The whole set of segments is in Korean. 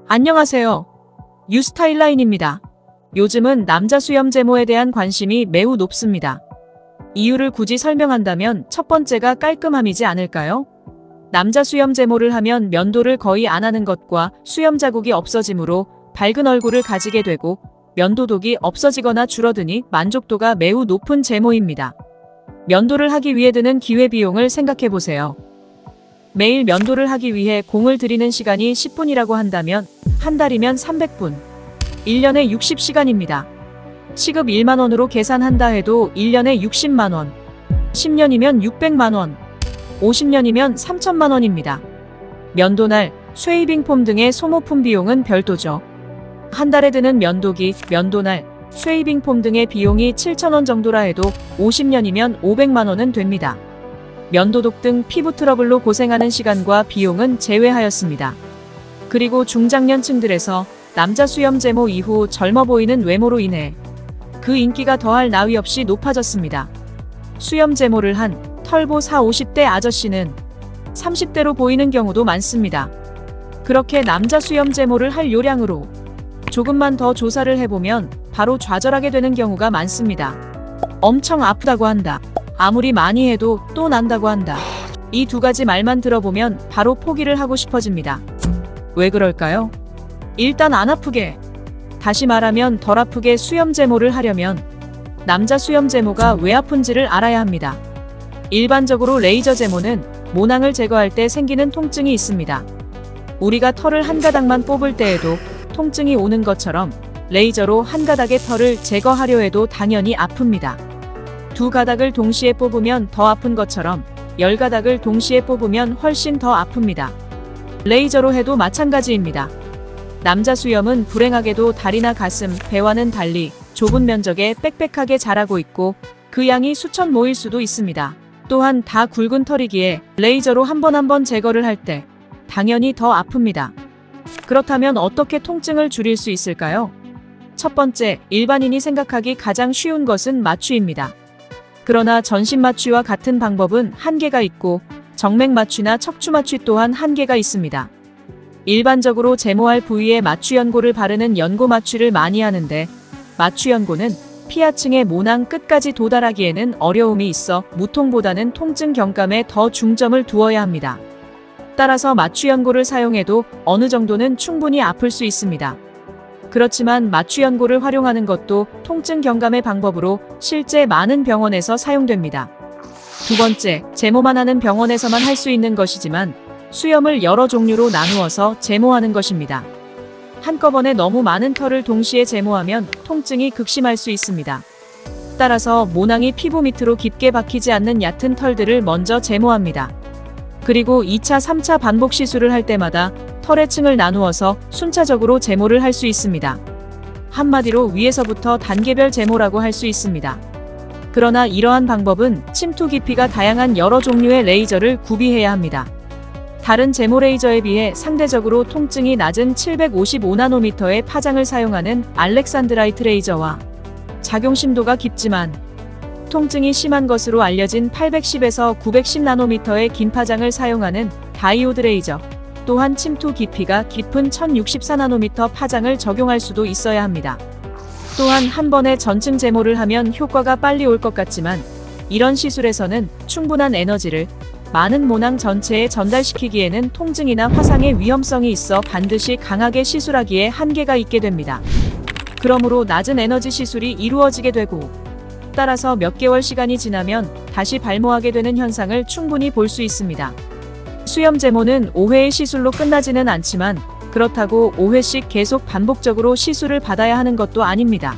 안녕하세요. 뉴스타일라인입니다. 요즘은 남자 수염 제모에 대한 관심이 매우 높습니다. 이유를 굳이 설명한다면 첫 번째가 깔끔함이지 않을까요? 남자 수염 제모를 하면 면도를 거의 안 하는 것과 수염 자국이 없어지므로 밝은 얼굴을 가지게 되고 면도독이 없어지거나 줄어드니 만족도가 매우 높은 제모입니다. 면도를 하기 위해 드는 기회비용을 생각해보세요. 매일 면도를 하기 위해 공을 들이는 시간이 10분이라고 한다면 한 달이면 300분, 1년에 60시간입니다. 시급 1만원으로 계산한다 해도 1년에 60만원, 10년이면 600만원, 50년이면 3천만원입니다. 면도날, 쉐이빙 폼 등의 소모품 비용은 별도죠. 한 달에 드는 면도기, 면도날, 쉐이빙 폼 등의 비용이 7천원 정도라 해도 50년이면 500만원은 됩니다. 면도독 등 피부 트러블로 고생하는 시간과 비용은 제외하였습니다. 그리고 중장년층들에서 남자 수염 제모 이후 젊어 보이는 외모로 인해 그 인기가 더할 나위 없이 높아졌습니다. 수염 제모를 한 털보 40, 50대 아저씨는 30대로 보이는 경우도 많습니다. 그렇게 남자 수염 제모를 할 요량으로 조금만 더 조사를 해보면 바로 좌절하게 되는 경우가 많습니다. 엄청 아프다고 한다. 아무리 많이 해도 또 난다고 한다. 이 두 가지 말만 들어보면 바로 포기를 하고 싶어집니다. 왜 그럴까요? 일단 안 아프게, 다시 말하면 덜 아프게 수염 제모를 하려면 남자 수염 제모가 왜 아픈지를 알아야 합니다. 일반적으로 레이저 제모는 모낭을 제거할 때 생기는 통증이 있습니다. 우리가 털을 한 가닥만 뽑을 때에도 통증이 오는 것처럼 레이저로 한 가닥의 털을 제거하려 해도 당연히 아픕니다. 두 가닥을 동시에 뽑으면 더 아픈 것처럼 10가닥을 동시에 뽑으면 훨씬 더 아픕니다. 레이저로 해도 마찬가지입니다. 남자 수염은 불행하게도 다리나 가슴, 배와는 달리 좁은 면적에 빽빽하게 자라고 있고 그 양이 수천 모일 수도 있습니다. 또한 다 굵은 털이기에 레이저로 한 번 한 번 제거를 할 때 당연히 더 아픕니다. 그렇다면 어떻게 통증을 줄일 수 있을까요? 첫 번째, 일반인이 생각하기 가장 쉬운 것은 마취입니다. 그러나 전신 마취와 같은 방법은 한계가 있고 정맥 마취나 척추 마취 또한 한계가 있습니다. 일반적으로 제모할 부위에 마취 연고를 바르는 연고 마취를 많이 하는데 마취 연고는 피하층의 모낭 끝까지 도달하기에는 어려움이 있어 무통보다는 통증 경감에 더 중점을 두어야 합니다. 따라서 마취 연고를 사용해도 어느 정도는 충분히 아플 수 있습니다. 그렇지만 마취 연고를 활용하는 것도 통증 경감의 방법으로 실제 많은 병원에서 사용됩니다. 두 번째, 제모만 하는 병원에서만 할 수 있는 것이지만 수염을 여러 종류로 나누어서 제모하는 것입니다. 한꺼번에 너무 많은 털을 동시에 제모하면 통증이 극심할 수 있습니다. 따라서 모낭이 피부 밑으로 깊게 박히지 않는 얕은 털들을 먼저 제모합니다. 그리고 2차, 3차 반복 시술을 할 때마다 털의 층을 나누어서 순차적으로 제모를 할 수 있습니다. 한마디로 위에서부터 단계별 제모라고 할 수 있습니다. 그러나 이러한 방법은 침투 깊이가 다양한 여러 종류의 레이저를 구비해야 합니다. 다른 제모 레이저에 비해 상대적으로 통증이 낮은 755나노미터의 파장을 사용하는 알렉산드라이트 레이저와 작용 심도가 깊지만 통증이 심한 것으로 알려진 810에서 910나노미터의 긴 파장을 사용하는 다이오드 레이저, 또한 침투 깊이가 깊은 1064나노미터 파장을 적용할 수도 있어야 합니다. 또한 한 번에 전층 제모를 하면 효과가 빨리 올 것 같지만 이런 시술에서는 충분한 에너지를 많은 모낭 전체에 전달시키기에는 통증이나 화상의 위험성이 있어 반드시 강하게 시술하기에 한계가 있게 됩니다. 그러므로 낮은 에너지 시술이 이루어지게 되고 따라서 몇 개월 시간이 지나면 다시 발모하게 되는 현상을 충분히 볼 수 있습니다. 수염 제모는 5회의 시술로 끝나지는 않지만 그렇다고 5회씩 계속 반복적으로 시술을 받아야 하는 것도 아닙니다.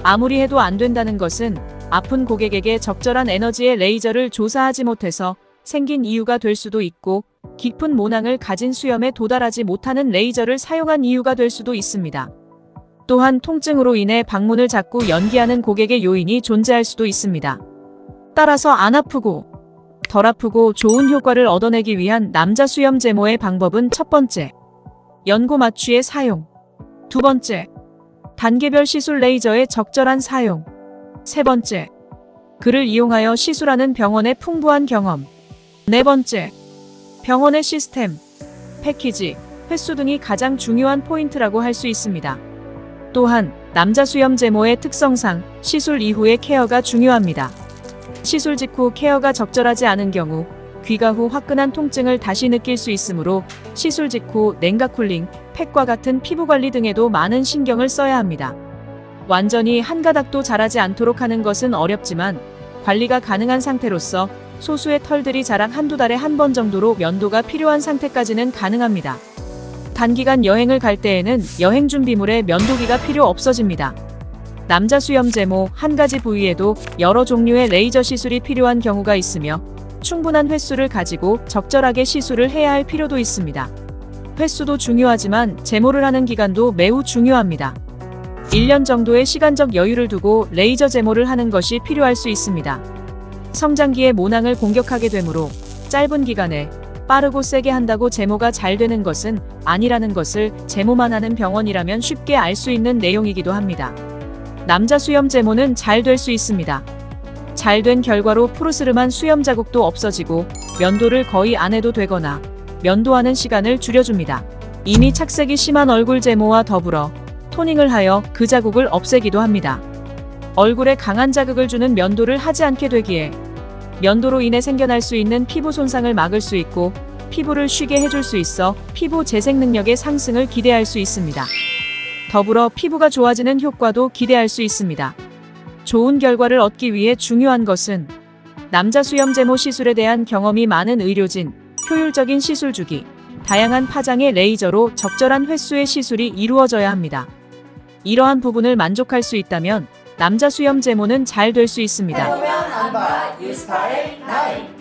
아무리 해도 안 된다는 것은 아픈 고객에게 적절한 에너지의 레이저를 조사하지 못해서 생긴 이유가 될 수도 있고 깊은 모낭을 가진 수염에 도달하지 못하는 레이저를 사용한 이유가 될 수도 있습니다. 또한 통증으로 인해 방문을 자꾸 연기하는 고객의 요인이 존재할 수도 있습니다. 따라서 안 아프고 덜 아프고 좋은 효과를 얻어내기 위한 남자 수염 제모의 방법은 첫 번째, 연고 마취의 사용. 두 번째, 단계별 시술 레이저의 적절한 사용. 세 번째, 그를 이용하여 시술하는 병원의 풍부한 경험. 네 번째, 병원의 시스템, 패키지, 횟수 등이 가장 중요한 포인트라고 할 수 있습니다. 또한 남자 수염 제모의 특성상 시술 이후의 케어가 중요합니다. 시술 직후 케어가 적절하지 않은 경우 귀가 후 화끈한 통증을 다시 느낄 수 있으므로 시술 직후 냉각 쿨링, 팩과 같은 피부 관리 등에도 많은 신경을 써야 합니다. 완전히 한 가닥도 자라지 않도록 하는 것은 어렵지만 관리가 가능한 상태로서 소수의 털들이 자라 한두 달에 한 번 정도로 면도가 필요한 상태까지는 가능합니다. 단기간 여행을 갈 때에는 여행 준비물에 면도기가 필요 없어집니다. 남자 수염 제모 한 가지 부위에도 여러 종류의 레이저 시술이 필요한 경우가 있으며 충분한 횟수를 가지고 적절하게 시술을 해야 할 필요도 있습니다. 횟수도 중요하지만 제모를 하는 기간도 매우 중요합니다. 1년 정도의 시간적 여유를 두고 레이저 제모를 하는 것이 필요할 수 있습니다. 성장기에 모낭을 공격하게 되므로 짧은 기간에 빠르고 세게 한다고 제모가 잘 되는 것은 아니라는 것을 제모만 하는 병원이라면 쉽게 알 수 있는 내용이기도 합니다. 남자 수염 제모는 잘 될 수 있습니다. 잘 된 결과로 푸르스름한 수염 자국도 없어지고 면도를 거의 안 해도 되거나 면도하는 시간을 줄여줍니다. 이미 착색이 심한 얼굴 제모와 더불어 토닝을 하여 그 자국을 없애기도 합니다. 얼굴에 강한 자극을 주는 면도를 하지 않게 되기에 면도로 인해 생겨날 수 있는 피부 손상을 막을 수 있고 피부를 쉬게 해줄 수 있어 피부 재생 능력의 상승을 기대할 수 있습니다. 더불어 피부가 좋아지는 효과도 기대할 수 있습니다. 좋은 결과를 얻기 위해 중요한 것은 남자 수염 제모 시술에 대한 경험이 많은 의료진, 효율적인 시술 주기, 다양한 파장의 레이저로 적절한 횟수의 시술이 이루어져야 합니다. 이러한 부분을 만족할 수 있다면 남자 수염 제모는 잘 될 수 있습니다. 해보면 안다 유스타일 9